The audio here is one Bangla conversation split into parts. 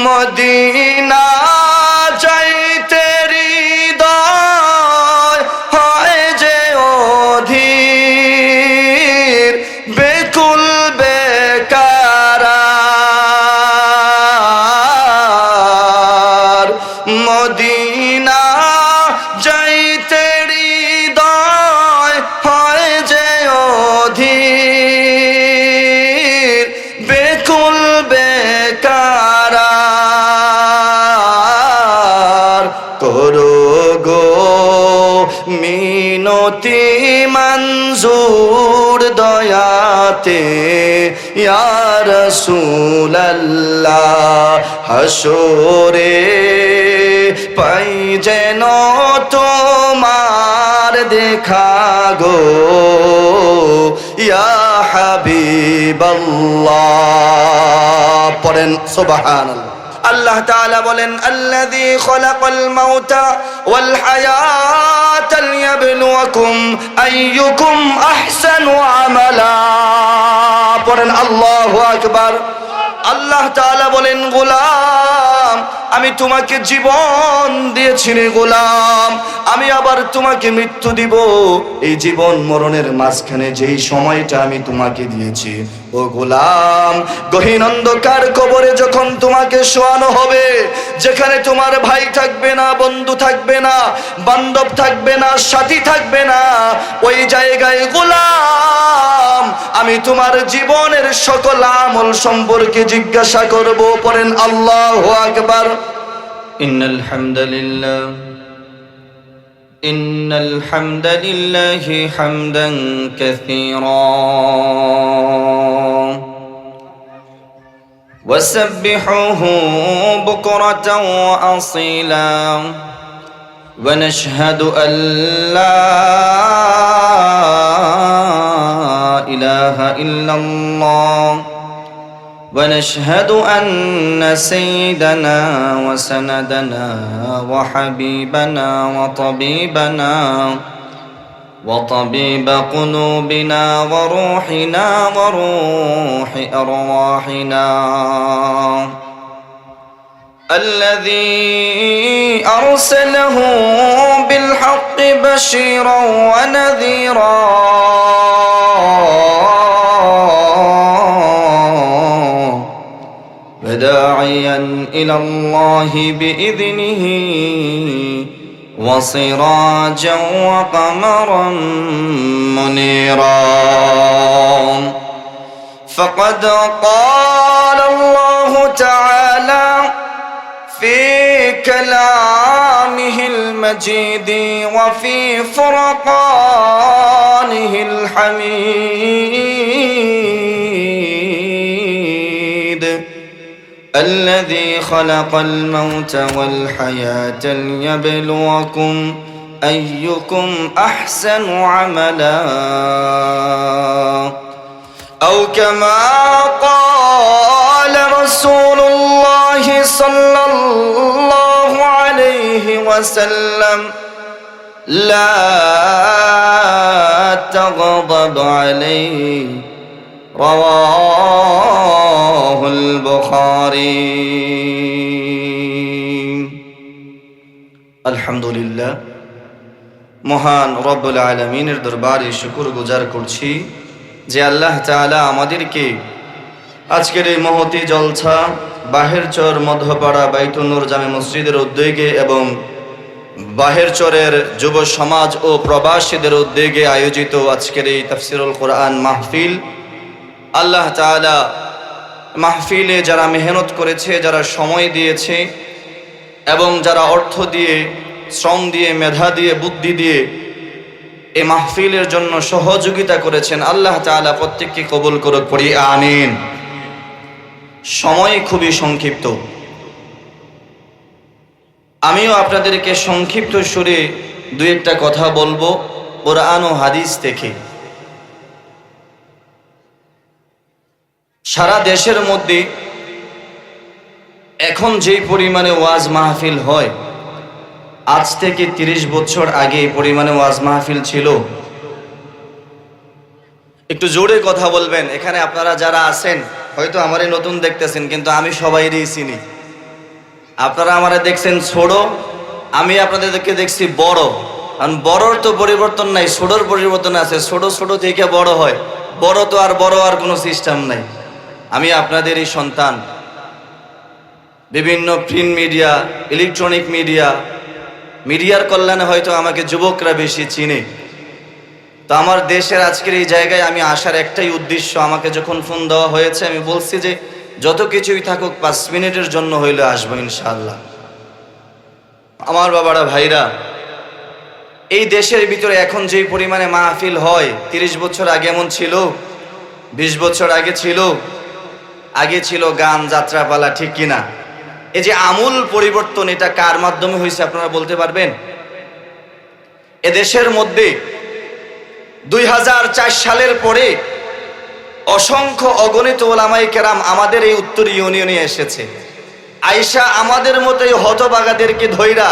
মদিনা যাইতে হৃদয় হয় যে অধীর, বেকুল বেকারার। মদিনা যাইতে হৃদয় হয় যে অধীর, বেকুল বেকারার। করো গো মিনতি মঞ্জুর দয়াতে ইয়া রাসূলুল্লাহ, হাসরে পাই যেন তোমার দেখা গো ইয়া হাবিবাল্লাহ। পড়েন সুবহানাল্লাহ। আল্লাহ তাআলা বলেন, আল্লাযী খালাকাল মাউতা ওয়াল হায়াতা লিয়াবলুয়াকুম আইয়ুকুম আহসানু আমালা। পড়েন আল্লাহু আকবার। আল্লাহ তাআলা বলেন, গোলাম আমি তোমাকে জীবন দিয়েছি রে গোলাম, আমি আবার তোমাকে মৃত্যু দিব। এই জীবন মরণের মাঝখানে যেই সময়টা আমি তোমাকে দিয়েছি, ও গোলাম, গহীন অন্ধকার কবরে যখন তোমাকে শোয়ানো হবে, যেখানে তোমার ভাই থাকবে না, বন্ধু থাকবে না, বান্ধব থাকবে না, সাথী থাকবে না, ওই জায়গায় গোলাম আমি তোমার জীবনের সকল আমল সম্পর্কে জিজ্ঞাসা করব। পড়েন আল্লাহু আকবার। ইন্নাল হামদালিল্লাহ ইন্নাল হামদালিল্লাহি হামদান কাসীরা ওয়াসাব্বিহুহু বুকরাতাও ওয়া আসীলা ওয়া নাশহাদু আল্লা ইলাহা ইল্লাল্লাহ ونشهد أن سيدنا وسندنا وحبيبنا وطبيب قلوبنا وروحنا وروح أرواحنا الذي أرسله بالحق بشيرا ونذيرا وداعيا إلى الله بإذنه وسراجا وقمرا منيرا فقد قال الله تعالى في كلامه المجيد وفي فرقانه الحميد الذي خلق الموت والحياة ليبلوكم أيكم أحسن عملا أو كما قال رسول الله صلى الله عليه وسلم لا تغضب عليه رواه البخاري আলহামদুলিল্লাহ। মহান রব্বুল আলামিনের দরবারে শুকর গুজার করছি যে আল্লাহ তাআলা আমাদেরকে আজকের এই মহতি জলসা বাহেরচর মধ্যপাড়া বাইতুন নূর জামে মসজিদের উদ্যোগে এবং বাহেরচরের যুব সমাজ ও প্রবাসীদের উদ্যোগে আয়োজিত আজকের এই তাফসিরুল কোরআন মাহফিল, আল্লাহ তাআলা মাহফিলে যারা মেহনত করেছে, যারা সময় দিয়েছে এবং যারা অর্থ দিয়ে, শ্রম দিয়ে, মেধা দিয়ে, বুদ্ধি দিয়ে এই মাহফিলের জন্য সহযোগিতা করেছেন, আল্লাহ তাআলা প্রত্যেককে কবুল করুক, পড়ি আমিন। সময় খুবই সংক্ষিপ্ত, আমিও আপনাদেরকে সংক্ষিপ্ত সুরে দুই একটা কথা বলবো কোরআন ও হাদিস থেকে। সারা দেশের মধ্যে এখন যেই পরিমাণে ওয়াজ মাহফিল হয়, আজ থেকে 30 বছর আগে এই পরিমাণে ওয়াজ মাহফিল ছিল? একটু জোরে কথা বলবেন। এখানে আপনারা যারা আছেন হয়তো আমারই নতুন দেখতেছেন, কিন্তু আমি সবাইরই চিনি। আপনারা আমারে দেখছেন ছোট, আমি আপনাদেরকে দেখছি বড়। কারণ বড়র তো পরিবর্তন নাই, ছোটর পরিবর্তন আছে। ছোট ছোট থেকে বড় হয়, বড় তো আর বড় আর কোনো সিস্টেম নাই। আমি আপনাদেরই সন্তান। বিভিন্ন প্রিন্ট মিডিয়া, ইলেকট্রনিক মিডিয়ার কল্যাণে হয়তো আমাকে যুবকরা বেশি চিনে। তো আমার দেশের আজকের এই জায়গায় আমি আসার একটাই উদ্দেশ্য। আমাকে যখন ফোন দেওয়া হয়েছে, আমি বলছি যে যত কিছুই থাকুক 5 মিনিটের জন্য হইলে আসবো ইনশাআল্লাহ। আমার বাবারা, ভাইরা, এই দেশের ভিতরে এখন যেই পরিমাণে মাহফিল হয়, 30 বছর আগে এমন ছিল? 20 বছর আগে ছিল? আগে ছিল গান, যাত্রাপালা, ঠিক কিনা? এই যে আমূল পরিবর্তন, এটা কার মাধ্যমে হয়েছে আপনারা বলতে পারবেন? এদেশের মধ্যে 2004 সালের পরে অসংখ্য অগণিত ওলামায়ে কেরাম আমাদের এই উত্তর ইউনিয়নে এসেছে। আয়েশা আমাদের মতোই হতভাগাদেরকে ধইরা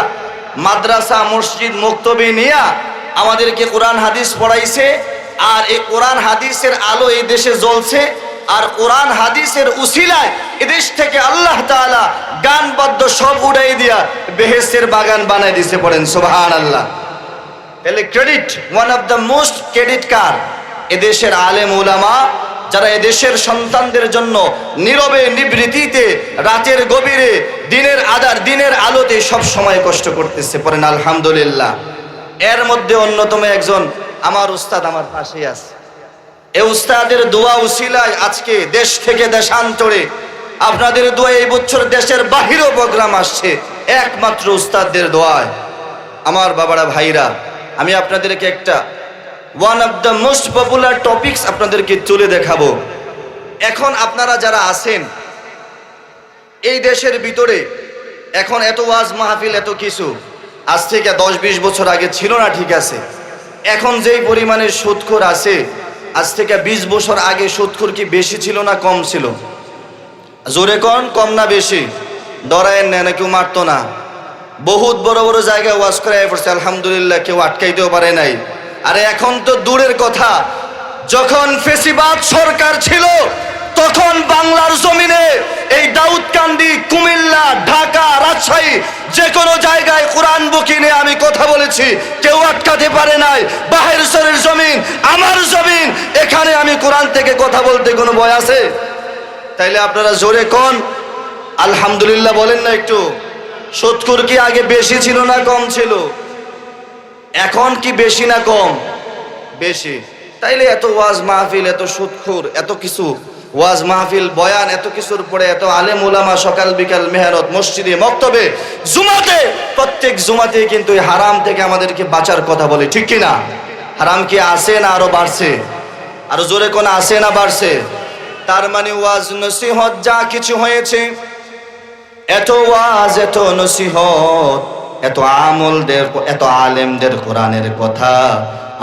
মাদ্রাসা, মসজিদ, মক্তবে নিয়া আমাদেরকে কোরআন হাদিস পড়াইছে। আর এই কোরআন হাদিসের আলো এই দেশে জ্বলছে। আর কোরআন হাদিসের উসিলায় এদেশ থেকে আল্লাহ তাআলা গান বাদ্য সব উড়াই দিয়া বেহেশতের বাগান বানাই দিছে। পড়েন সুবহানাল্লাহ। তাহলে credit, one of the most credit কার? এদেশের আলেম উলামা, যারা এদেশের সন্তানদের জন্য নীরবে নিবৃত্তিতে রাতের গভীরে দিনের আলোতে সব সময় কষ্ট করতেছে। পড়েন আলহামদুলিল্লাহ। এর মধ্যে অন্যতম একজন আমার উস্তাদ আমার পাশেই আছে। এই উস্তাদের দোয়া উসিলায় আজকে দেশ থেকে দেশান্তরে আপনাদের দোয়া এই বছর দেশের বাহিরেও প্রোগ্রাম আসছে, একমাত্র উস্তাদদের দোয়ায়। আমার বাবারা, ভাইরা, আমি আপনাদেরকে একটা one of the most popular topics আপনাদেরকে তুলে দেখাবো। এখন আপনারা যারা আছেন এই দেশের ভিতরে, এখন এত ওয়াজ মাহফিল, এত কিছু আজ থেকে 10-20 বছর আগে ছিল না, ঠিক আছে? এখন যেই পরিমাণে সুদখোর আছে, আজ থেকে 20 বছর আগে সুদখোর কি বেশি ছিল না কম ছিল? জোরে কোন, কম না বেশি? ডরায়েন না, কেউ মারতো না। বহুত বড় বড় জায়গায় ওয়াজ করায় পড়ছে, আলহামদুলিল্লাহ, কেউ আটকাইতেও পারে নাই। আরে এখন তো দূরের কথা, যখন ফেসিবাদ সরকার ছিল তখন বাংলার জমিনে এই দাউদকান্দি, কুমিল্লা, ঢাকা, রাজশাহী যে কোনো জায়গায় কোরআন বুকি নিয়ে আমি কথা বলেছি, কেউ আটকাতে পারে নাই। বাহির শরীর জমিন, আমার জমিন, এখানে আমি কোরআন থেকে কথা বলতে কোনো ভয় আছে? তাইলে আপনারা জোরে কোন আলহামদুলিল্লাহ বলেন না একটু। সুদখোর কি আগে বেশি ছিল না কম ছিল? এখন কি বেশি না কম? বেশি। তাইলে এত ওয়াজ মাহফিল, এত সুদখোর, এত কিছু ওয়াজ মাহফিল, বয়ান, এত কিছুর পরে এত আলেম ওলামা সকাল বিকাল মেহনত, মসজিদে, মক্তবে, জুমাতে, প্রত্যেক জুমাতে কিন্তু এই হারাম থেকে আমাদেরকে বাঁচার কথা বলে, ঠিক কিনা? হারাম কি আছে না আরো বাড়ছে? আরো জোরে কোন, আছে না বাড়ছে? তার মানে ওয়াজ নসিহত যা কিছু হয়েছে, এত ওয়াজ, এত নসিহত, এত আমলদের, এত আলেমদের কোরআনের কথা,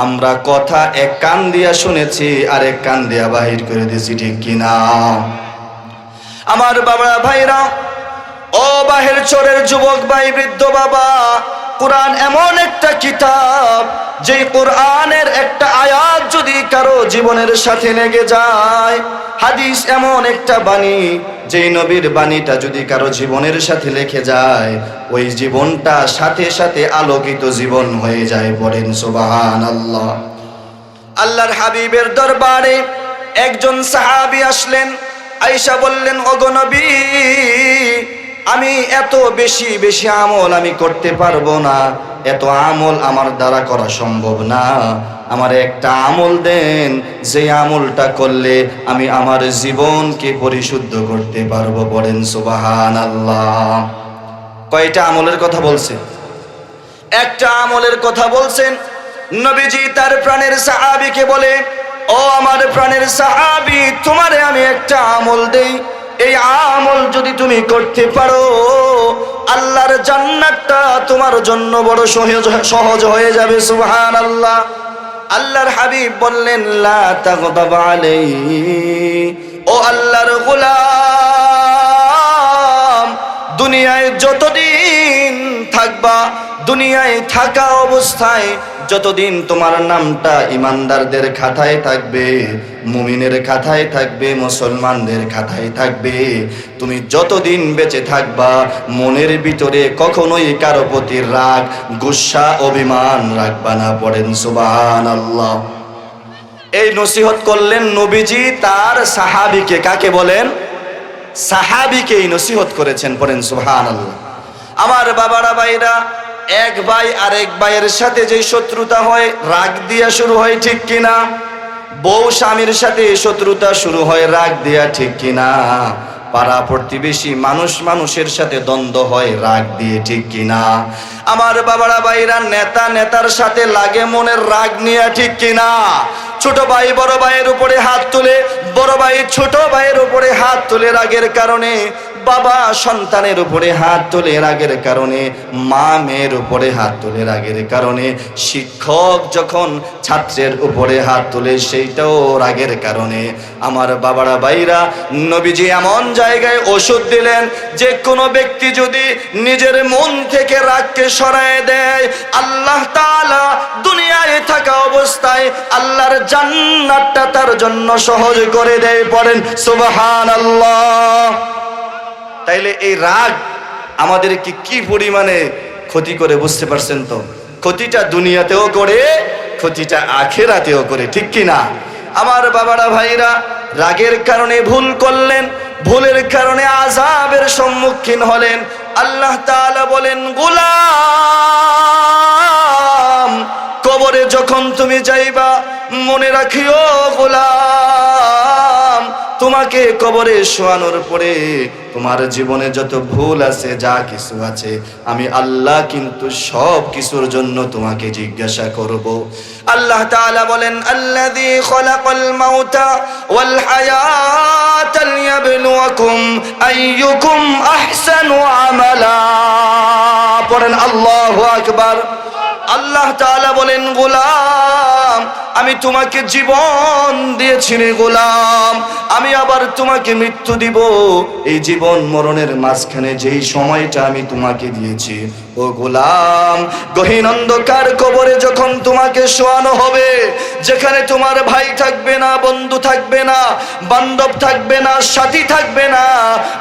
আমরা কথা এক কান দিয়া শুনেছি আর এক কান দিয়া বাহির করে দিয়েছি, ঠিক কিনা? আমার বাবা, ভাইরা, ও বাহির চরের যুবক ভাই, বৃদ্ধ বাবা, কোরআন এমন একটা কিতাব, যে কোরআনের একটা আয়াত যদি কারো জীবনের সাথে লেগে যায়, হাদিস এমন একটা বাণী, যেই নবীর বাণীটা যদি কারো জীবনের সাথে লেগে যায়, ওই জীবনটা সাথে সাথে আলোকিত জীবন হয়ে যায়। বলেন সুবহানাল্লাহ। আল্লাহর হাবিবের দরবারে একজন সাহাবী আসলেন। আয়েশা বললেন, ওগো নবী, আমি এত বেশি বেশি আমল আমি করতে পারবো না, এত আমল আমার দ্বারা করা সম্ভব না, আমার একটা আমল দেন, যে আমলটা করলে আমি আমার জীবনকে পরিশুদ্ধ করতে পারবো। বলেন সুবহানাল্লাহ। কয়টা আমলের কথা বলছে? একটা আমলের কথা বলছেন। নবীজি তার প্রাণের সাহাবীকে বলে, ও আমার প্রাণের সাহাবী, তোমারে আমি একটা আমল দেই, এই আমল যদি তুমি করতে পারো, আল্লাহর জান্নাতটা তোমার জন্য বড় সহজ হয়ে যাবে। সুবহানাল্লাহ। আল্লাহর হাবিব বললেন, লা তাগদাব আলাইহি, ও আল্লাহর গোলাম, দুনিয়ায় যতদিন থাক থাকবা, দুনিয়ায় থাকা অবস্থায় যতদিন তোমার নামটা ইমানদারদের খাতায় থাকবে, মুমিনের খাতায় থাকবে, মুসলমানদের খাতায় থাকবে, তুমি যতদিন বেঁচে থাকবা মনের ভিতরে কখনোই কারো প্রতি রাগ, গুসা, অভিমান রাখবা না। পড়েন সুবহানাল্লাহ। এই নসিহত করলেন নবীজি তার সাহাবীকে। কাকে বলেন? সাহাবীকে এই নসিহত করেছেন। পড়েন সুবহানাল্লাহ। আমার বাবারা, ভাইরা, এক ভাই আরেক ভাইয়ের সাথে যে শত্রুতা হয় রাগ দিয়া শুরু হয়, ঠিক কিনা? বউ স্বামীর সাথে শত্রুতা শুরু হয় রাগ দিয়া, ঠিক কিনা? পাড়া প্রতিবেশী মানুষ মানুষের সাথে দ্বন্দ্ব হয় রাগ দিয়ে, ঠিক কিনা? আমার বাবারা, ভাইরা, নেতা নেতার সাথে লাগে মনের রাগ নিয়ে, ঠিক কিনা? ছোট ভাই বড় ভাইয়ের উপরে হাত তুলে, বড় ভাই ছোট ভাইয়ের উপরে হাত তুলে রাগের কারণে, বাবা সন্তানের উপরে হাত তুলে রাগের কারণে, মা মেয়ের উপরে হাত তুলে রাগের কারণে, শিক্ষক যখন ছাত্রের উপরে হাত তুলে সেইটাও রাগের কারণে। আমার বাবারা, ভাইরা, নবীজি এমন জায়গায় ওষুধ দিলেন যে কোনো ব্যক্তি যদি নিজের মন থেকে রাগকে সরায় দেয়, আল্লাহ তাআলা দুনিয়ায় থাকা অবস্থায় আল্লাহর জান্নাতটা তার জন্য সহজ করে দেয়। পড়েন সুবহানাল্লাহ। তাইলে এই রাগ আমাদেরকে কি পরিমাণে ক্ষতি করে বুঝতে পারছেন তো? ক্ষতিটা দুনিয়াতেও করে, ক্ষতিটা আখিরাতেও করে, ঠিক কিনা? আমার বাবারা, ভাইরা, রাগের কারণে ভুল করলেন, ভুলের কারণে আযাবের সম্মুখীন হলেন। আল্লাহ তাআলা বলেন, গোলাম, কবরে যখন তুমি যাইবা মনে রাখিও গোলাম, তোমাকে কবরে শোয়ানোর পরে তোমার জীবনে যত ভুল আছে, যা কিছু আছে, আমি আল্লাহ কিন্তু সব কিছুর জন্য তোমাকে জিজ্ঞাসা করব। আল্লাহ তাআলা বলেন, আল্লাযী খালাকাল মাউতা ওয়াল হায়াতা লিয়াবলুয়াকুম আইয়ুকুম আহসানু আমালা। পড়েন আল্লাহু আকবার। আল্লাহ তাআলা বলেন, গোলাম, আমি তোমাকে জীবন দিয়েছি রে গোলাম, আমি আবার তোমাকে মৃত্যু দিব। এই জীবন মরণের মাঝখানে যেই সময়টা আমি তোমাকে দিয়েছি, ও গোলাম, গহীন অন্ধকার কবরে যখন তোমাকে শোয়ানো হবে, যেখানে তোমার ভাই থাকবে না, বন্ধু থাকবে না, বান্ধব থাকবে না, সাথী থাকবে না,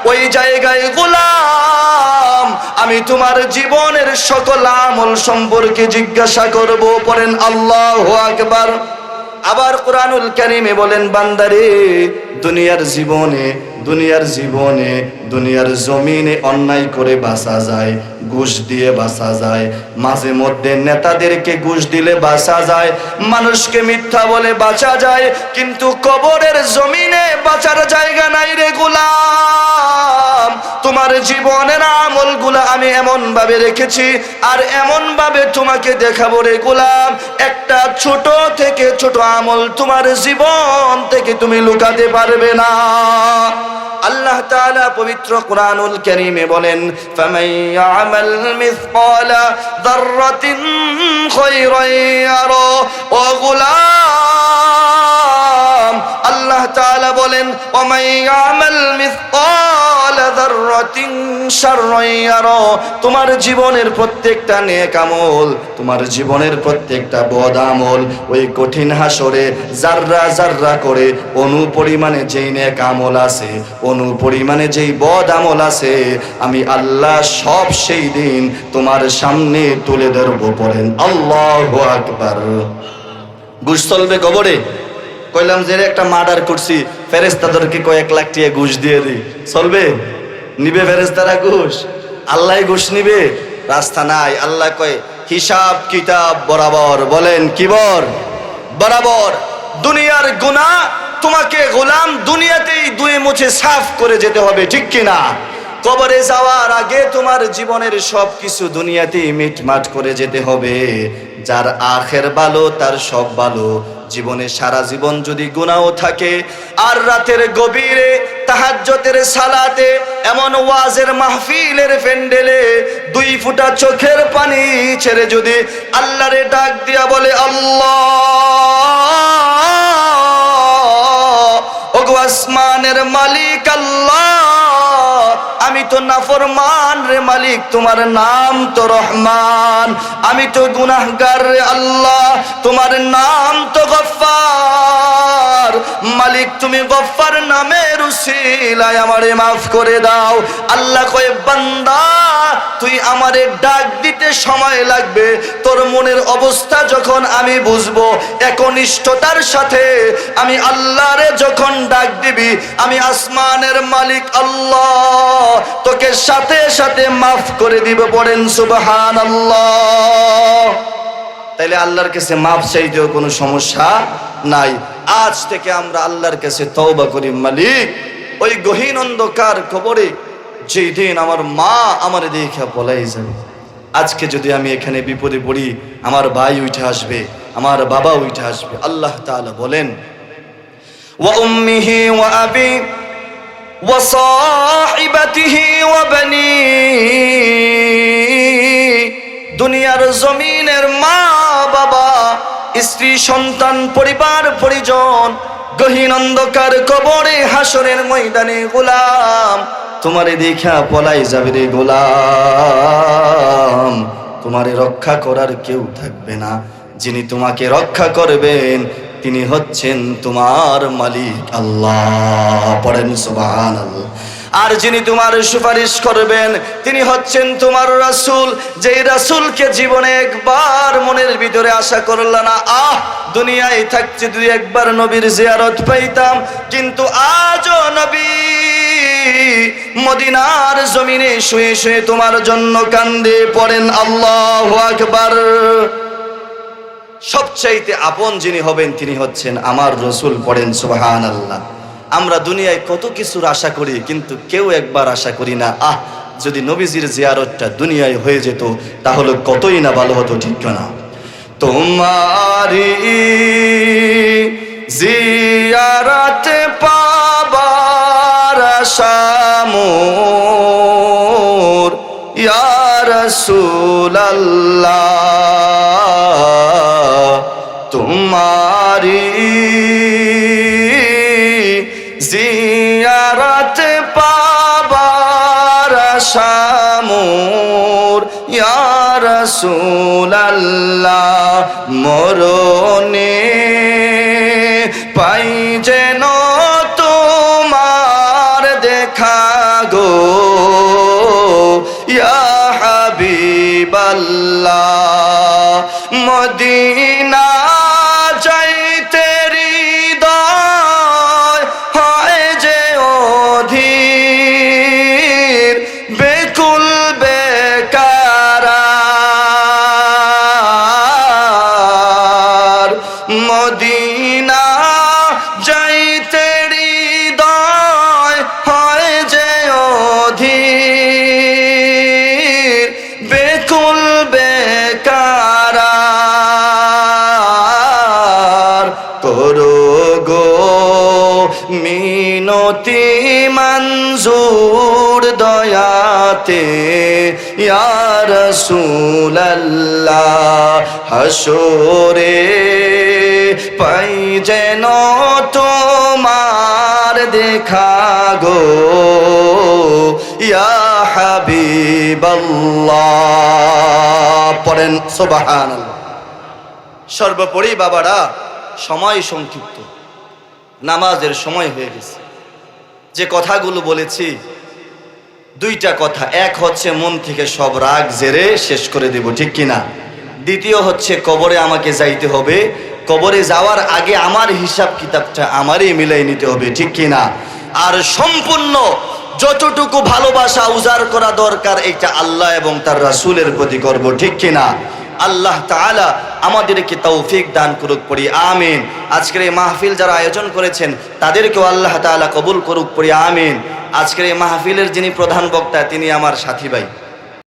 ওই জায়গায় গোলাম আমি তোমার জীবনের সকল আমল সম্পর্কে জিজ্ঞাসা করব। পড়েন আল্লাহু আকবার। আবার কোরআনুল কারীমে বলেন, বান্দারে, দুনিয়ার জীবনে দুনিয়ার জমিনে অন্যায় করে বাঁচা যায়, ঘুষ দিয়ে বাঁচা যায়, মাঝে মধ্যে নেতাদেরকে ঘুষ দিলে বাঁচা যায়, মানুষকে মিথ্যা বলে বাঁচা যায়, কিন্তু কবরের জমিনে বাঁচার জায়গা নাই রে গোলাম। তোমার জীবনের আমলগুলো আমি এমন ভাবে রেখেছি আর এমন ভাবে তোমাকে দেখাবো রে গোলাম, একটা ছোট থেকে ছোট আমল তোমার জীবন থেকে তুমি লুকাতে পারবে না। আল্লাহ তাআলা পবিত্র কোরআনুল কারীমে বলেন, ফামান ইয়ামাল মিসকালা যাররাতিন খায়রান ইয়ারা। ও গোলাম, আল্লাহ তাআলা বলেন, ওমান ইয়ামাল মিসকালা যাররাতিন শাররান ইয়ারা। তোমার জীবনের প্রত্যেকটা নেক আমল, তোমার জীবনের প্রত্যেকটা বদ আমল ওই কঠিন হাসরে জাররা জাররা করে অনুপরিমাণে যেই নেক আমল আছে, অনুপরিমাণে যেই বদ আমল আছে, আমি আল্লাহ সব সেই দিন তোমার সামনে তুলে ধরব। পড়েন আল্লাহু আকবার। ঘুষ চলবে কবরে? কইলাম যে একটা মার্ডার করছি, ফেরেশতাদেরকে কয়েক লাখ টাকা ঘুষ দিয়ে দিই, চলবে? নিবে ফেরেশতারা ঘুষ? আল্লাহ ঘুষ নিবে? রাস্তা নাই। আল্লাহ কয়, হিসাব কিতাব বরাবর। বলেন কি বরাবর? দুনিয়ার গুনাহ তোমাকে গোলাম দুনিয়াতেই ধুয়ে মুছে সাফ করে যেতে হবে, ঠিক কিনা? কবরে যাওয়ার আগে তোমার জীবনের সব কিছু দুনিয়াতেই মিটমাট করে যেতে হবে। যার আখের ভালো তার সব ভালো। জীবনে সারা জীবন যদি গুনাহ থাকে আর রাতের গভীরে তাহাজ্জুদের সালাতে এমন ওয়াজের মাহফিলের প্যান্ডেলে 2 ফোঁটা চোখের পানি ছেড়ে যদি আল্লাহরে ডাক দিয়া বলে, আল্লাহ, ওগো আসমানের মালিক আল্লাহ, আমি তো নাফরমান রে মালিক, তোমার নাম তো রহমান। আমি তো গুনাহগার রে আল্লাহ, তোমার নাম তো গফফার। মালিক তুমি গফফার নামের উসিলায় আমারে মাফ করে দাও। আল্লাহ কয় বান্দা তুই আমারে ডাক দিতে সময় লাগবে, তোর মনের অবস্থা যখন আমি বুঝবো, একনিষ্ঠতার সাথে আমি আল্লাহরে যখন ডাক দিবি, আমি আসমানের মালিক আল্লাহ তোকে সাথে সাথে মাফ করে দিব। পড়েন সুবহানাল্লাহ। তাইলে আল্লাহর কাছে মাফ চাইতেও কোনো সমস্যা নাই। আজ থেকে আমরা আল্লাহর কাছে তওবা করি, মালিক ওই গহীন অন্ধকার কবরে যেই দিন আমার মা আমার দেখে পলাই যাবে, আজকে যদি আমি এখানে বিপদে পড়ি, আমার ভাই উঠে আসবে, আমার বাবা উঠে আসবে। আল্লাহ তাআলা বলেন ওয়া উম্মিহি ওয়া আবি ওয়া সাহিবাতিহি ওয়া বানি। দুনিয়ার জমিনের মা বাবা, স্ত্রী সন্তান, পরিবার পরিজন, গহীন অন্ধকার কবরে হাসরের ময়দানে গোলাম তোমারে দেখা পলাই যাবে রে গোলাম। তোমারে রক্ষা করার কেউ থাকবে না। যিনি তোমাকে রক্ষা করবেন তিনি হচ্ছেন তোমার মালিক আল্লাহ। পড়েন সুবহানাল্লাহ। আর যিনি তোমার সুপারিশ করবেন তিনি হচ্ছেন তোমার রাসূল। যেই রাসূলকে জীবনে একবার মনের ভিতরে আশা করলা না, দুনিয়ায় থাকতে দুই একবার নবীর জিয়ারত পাইতাম, কিন্তু আজও নবী মদিনার জমিনে শুয়ে শুয়ে তোমার জন্য কান্দে। পড়েন আল্লাহু আকবার। সবচাইতে আপন যিনি হবেন তিনি হচ্ছেন আমার রাসূল। পড়েন সুবহানাল্লাহ। আমরা দুনিয়ায় কত কিছুর আশা করি, কিন্তু কেউ একবার আশা করি না যদি নবীজির জিয়ারতটা দুনিয়ায় হয়ে যেত তাহলে কতই না ভালো হতো, ঠিক না? তোমারি জিয়ারত পাবার আশা মোর ইয়া রাসূলাল্লাহ। তোমারি জিয়ারত পাবার আশা মোর ইয়া রাসূলাল্লাহ। মরণে পাই যেন তোমার দেখা গো ইয়া হাবিবাল্লাহ। মদিনা যাইতে হৃদয় হয় যে অধীর, বেকুল বেকারার। মদিনা যাইতে হৃদয় হয় যে অধীর, বেকুল বেকারার। করো গো মিনতি মঞ্জুর দয়াতে ইয়া রাসূলাল্লাহ। হাসরে পাই যেন তোমার দেখা গো ইয়া হাবিবাল্লাহ। পড়েন সুবহানাল্লাহ। সর্বোপরি বাবারা, সময় সংক্ষিপ্ত, নামাজের সময় হয়ে গেছে। যে কথাগুলো বলেছি দুইটা কথা, এক হচ্ছে মন থেকে সব রাগ জেরে শেষ করে দেব, ঠিক কিনা? দ্বিতীয় হচ্ছে কবরে আমাকে যাইতে হবে, কবরে যাওয়ার আগে আমার হিসাব কিতাবটা আমারই মিলাই নিতে হবে, ঠিক কিনা? আর সম্পূর্ণ যতটুকু ভালোবাসা উজাড় করা দরকার এটা আল্লাহ এবং তার রাসূলের প্রতি করব, ঠিক কিনা? আল্লাহ তাআলা আমাদেরকে তৌফিক দান করুক, পড়ি আমিন। আজকের এই মাহফিল যারা আয়োজন করেছেন তাদেরকেও আল্লাহ তাআলা কবুল করুক, পড়ি আমিন। আজকের এই মাহফিলের যিনি প্রধান বক্তা তিনি আমার সাথী ভাই,